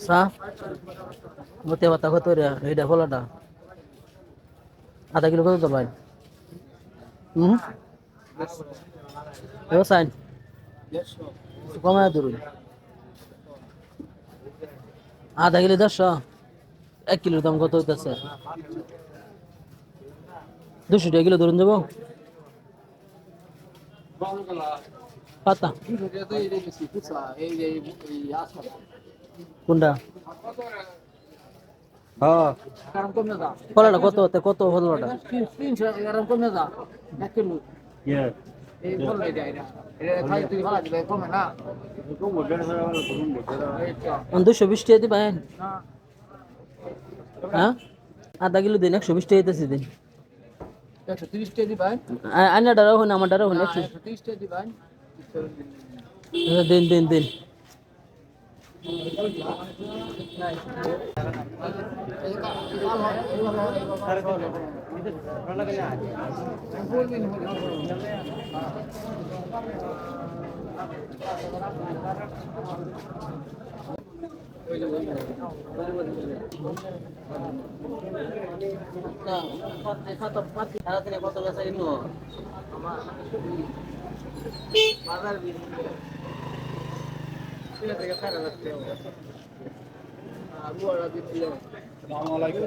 চা মতে পাতা কত রে এইটা ফলাটা আধা কিলো কত তো ভাই হুম এও সাইন কমায় ধরুন আধা কিলো 100 1 কিলোর দাম কত হইতেছে 200 টাকা কিলো ধরুন দেবো পাতা কোনটা হ্যাঁ ফলাটা কত কত ফলাটা ইয়ে এই বললে এটা এটা খাই তুই ভালো দিবে কমে না এইটা 220 টাকা দিবেন না হ্যাঁ আধা কিলো দিন 120 টাকা দিতেছি দিন 130 টাকা দিবেন আইনাটা রাখুন আমারটা রাখুন না 100 130 টাকা দিবেন দিন দিন দিন সারাদিনে কত বেচা কিনো বাজার আসসালামু আলাইকুম